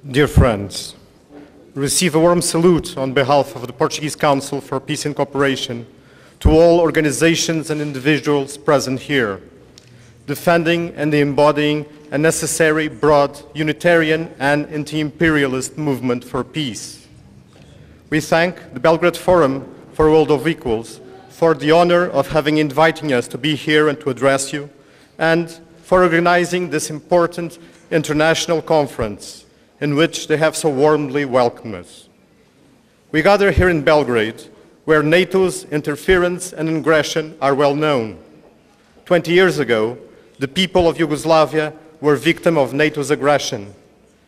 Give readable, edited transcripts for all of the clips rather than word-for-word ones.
Dear friends, receive a warm salute on behalf of the Portuguese Council for Peace and Cooperation to all organizations and individuals present here, defending and embodying a necessary, broad, unitarian and anti-imperialist movement for peace. We thank the Belgrade Forum for a World of Equals for the honor of having invited us to be here and to address you, and for organizing this important international conference in which they have so warmly welcomed us. We gather here in Belgrade, where NATO's interference and aggression are well known. 20 years ago, the people of Yugoslavia were victims of NATO's aggression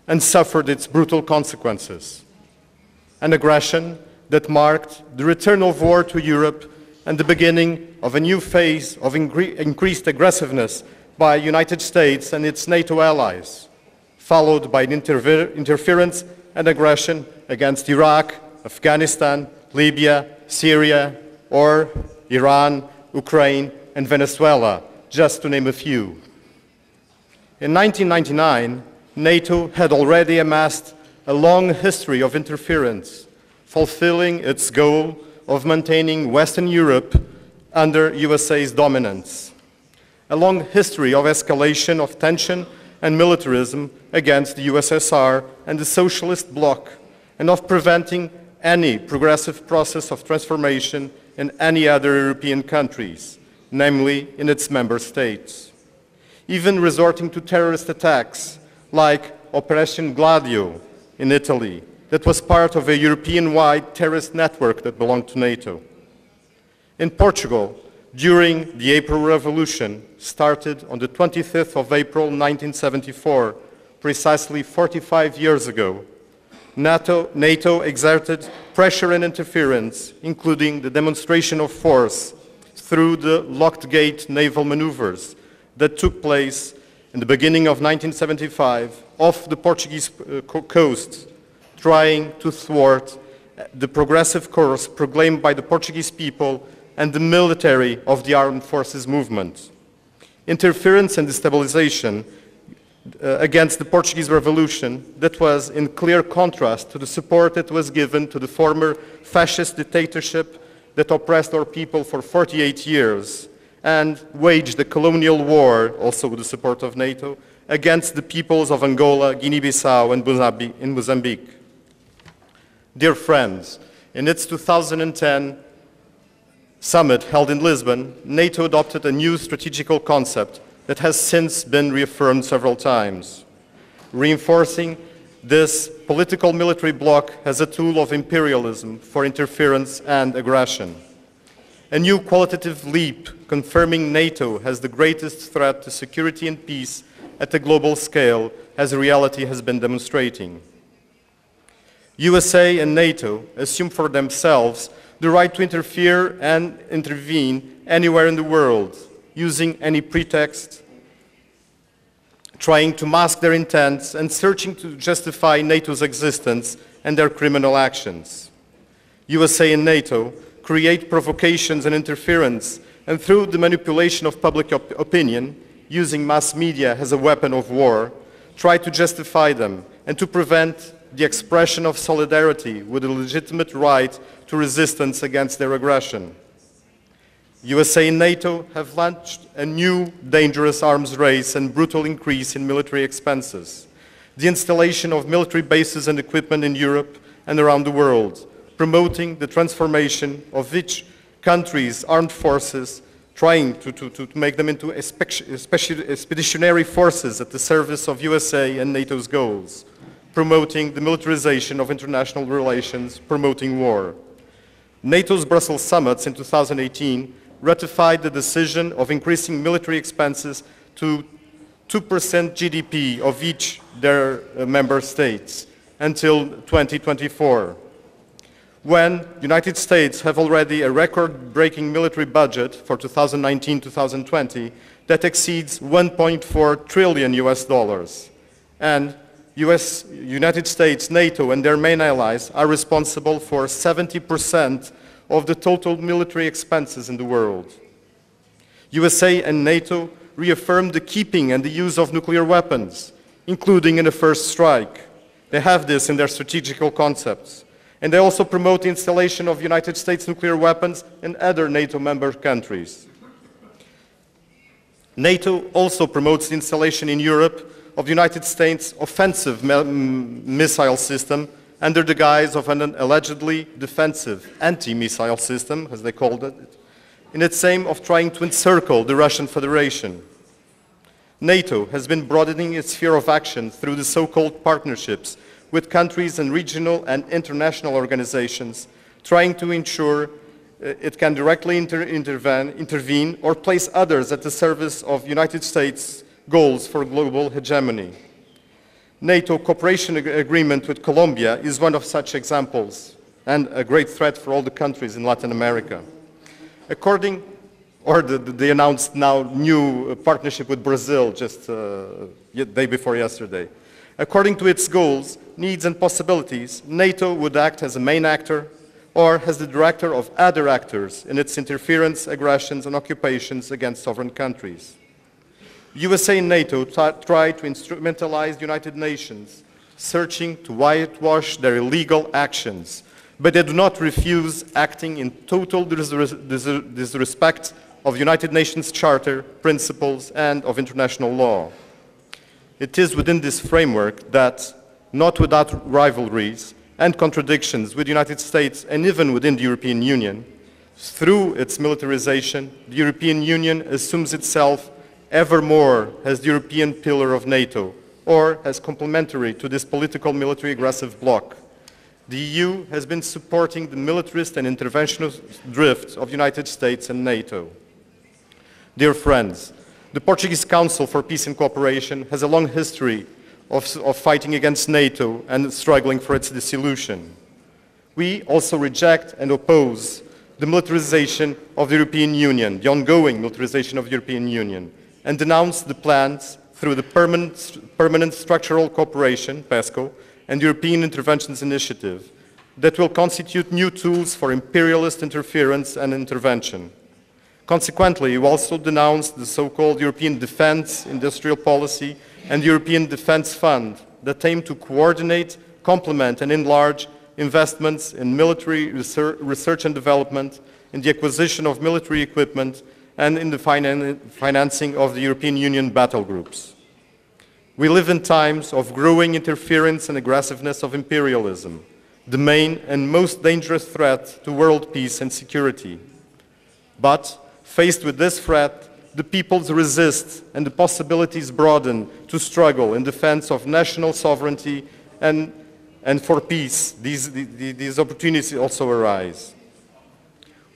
and suffered its brutal consequences. An aggression that marked the return of war to Europe and the beginning of a new phase of increased aggressiveness by the United States and its NATO allies, followed by interference and aggression against Iraq, Afghanistan, Libya, Syria, or Iran, Ukraine, and Venezuela, just to name a few. In 1999, NATO had already amassed a long history of interference, fulfilling its goal of maintaining Western Europe under USA's dominance. A long history of escalation of tension and militarism against the USSR and the socialist bloc, and of preventing any progressive process of transformation in any other European countries, namely in its member states. Even resorting to terrorist attacks like Operation Gladio in Italy, that was part of a European-wide terrorist network that belonged to NATO. In Portugal, during the April Revolution, started on the 25th of April 1974, precisely 45 years ago, NATO exerted pressure and interference, including the demonstration of force through the locked gate naval maneuvers that took place in the beginning of 1975 off the Portuguese coast, trying to thwart the progressive course proclaimed by the Portuguese people and the military of the armed forces movement. Interference and destabilization against the Portuguese Revolution that was in clear contrast to the support that was given to the former fascist dictatorship that oppressed our people for 48 years and waged a colonial war, also with the support of NATO, against the peoples of Angola, Guinea-Bissau and Mozambique. Dear friends, in its 2010 summit held in Lisbon, NATO adopted a new strategical concept that has since been reaffirmed several times, reinforcing this political military bloc as a tool of imperialism for interference and aggression. A new qualitative leap confirming NATO as the greatest threat to security and peace at a global scale, as reality has been demonstrating. USA and NATO assume for themselves the right to interfere and intervene anywhere in the world, using any pretext, trying to mask their intents and searching to justify NATO's existence and their criminal actions. USA and NATO create provocations and interference, and through the manipulation of public opinion, using mass media as a weapon of war, try to justify them and to prevent the expression of solidarity with a legitimate right to resistance against their aggression. USA and NATO have launched a new dangerous arms race and brutal increase in military expenses, the installation of military bases and equipment in Europe and around the world, promoting the transformation of each country's armed forces, trying to make them into expeditionary forces at the service of USA and NATO's goals, promoting the militarization of international relations, promoting war. NATO's Brussels summits in 2018 ratified the decision of increasing military expenses to 2% GDP of each their member states until 2024. When the United States have already a record-breaking military budget for 2019-2020 that exceeds 1.4 trillion US dollars, and United States, NATO, and their main allies are responsible for 70% of the total military expenses in the world. USA and NATO reaffirmed the keeping and the use of nuclear weapons, including in a first strike, They have this in their strategical concepts. And they also promote the installation of United States nuclear weapons in other NATO member countries. NATO also promotes the installation in Europe of the United States offensive missile system under the guise of an allegedly defensive anti-missile system, as they called it, in its aim of trying to encircle the Russian Federation. NATO has been broadening its sphere of action through the so-called partnerships with countries and regional and international organizations, trying to ensure it can directly intervene or place others at the service of United States goals for global hegemony. NATO cooperation agreement with Colombia is one of such examples and a great threat for all the countries in Latin America. They announced now new partnership with Brazil just the day before yesterday. According to its goals, needs and possibilities, NATO would act as a main actor or as the director of other actors in its interference, aggressions and occupations against sovereign countries. USA and NATO try to instrumentalize the United Nations, searching to whitewash their illegal actions, but they do not refuse acting in total disrespect of the United Nations Charter, principles, and of international law. It is within this framework that, not without rivalries and contradictions with the United States and even within the European Union, through its militarization, the European Union assumes itself ever more as the European pillar of NATO, or as complementary to this political military aggressive bloc. The EU has been supporting the militarist and interventionist drift of the United States and NATO. Dear friends, the Portuguese Council for Peace and Cooperation has a long history of fighting against NATO and struggling for its dissolution. We also reject and oppose the militarization of the European Union, the ongoing militarization of the European Union, and denounce the plans through the Permanent Structural Cooperation, PESCO, and European Interventions Initiative that will constitute new tools for imperialist interference and intervention. Consequently, we also denounced the so-called European Defence Industrial Policy and the European Defence Fund that aim to coordinate, complement and enlarge investments in military research and development, in the acquisition of military equipment, and in the financing of the European Union battle groups. We live in times of growing interference and aggressiveness of imperialism, the main and most dangerous threat to world peace and security. But, faced with this threat, the peoples resist and the possibilities broaden to struggle in defense of national sovereignty and for peace. These opportunities also arise.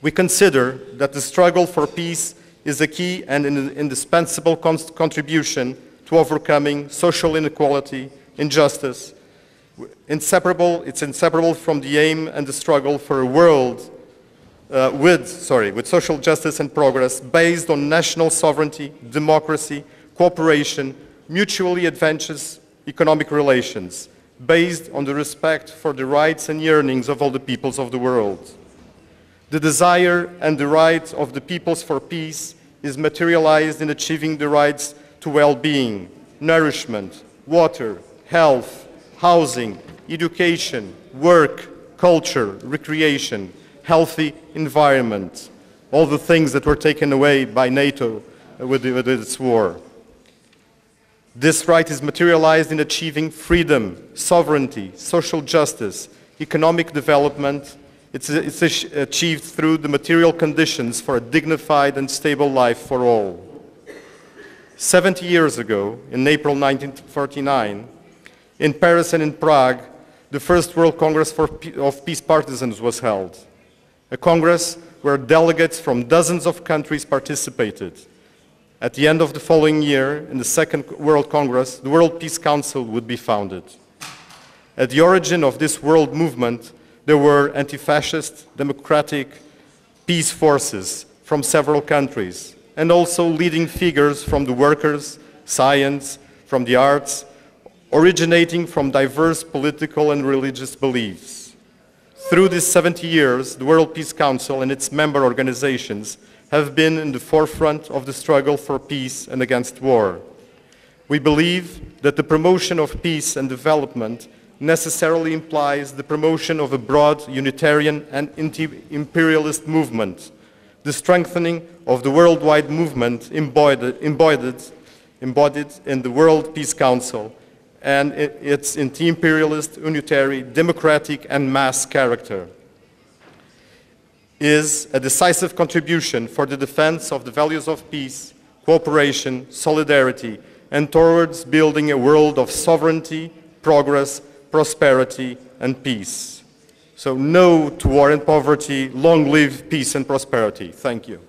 We consider that the struggle for peace is a key and an indispensable contribution to overcoming social inequality, injustice. It's inseparable from the aim and the struggle for a world with social justice and progress based on national sovereignty, democracy, cooperation, mutually advantageous economic relations, based on the respect for the rights and yearnings of all the peoples of the world. The desire and the right of the peoples for peace is materialized in achieving the rights to well-being, nourishment, water, health, housing, education, work, culture, recreation, healthy environment, all the things that were taken away by NATO with its war. This right is materialized in achieving freedom, sovereignty, social justice, economic development. It's achieved through the material conditions for a dignified and stable life for all. 70 years ago, in April 1949, in Paris and in Prague, the first World Congress of Peace Partisans was held. A congress where delegates from dozens of countries participated. At the end of the following year, in the Second World Congress, the World Peace Council would be founded. At the origin of this world movement, there were anti-fascist, democratic peace forces from several countries, and also leading figures from the workers, science, from the arts, originating from diverse political and religious beliefs. Through these 70 years, the World Peace Council and its member organizations have been in the forefront of the struggle for peace and against war. We believe that the promotion of peace and development necessarily implies the promotion of a broad unitarian and anti-imperialist movement, the strengthening of the worldwide movement embodied in the World Peace Council and its anti-imperialist, unitary, democratic and mass character, is a decisive contribution for the defense of the values of peace, cooperation, solidarity, and towards building a world of sovereignty, progress, prosperity, and peace. So no to war and poverty. Long live peace and prosperity. Thank you.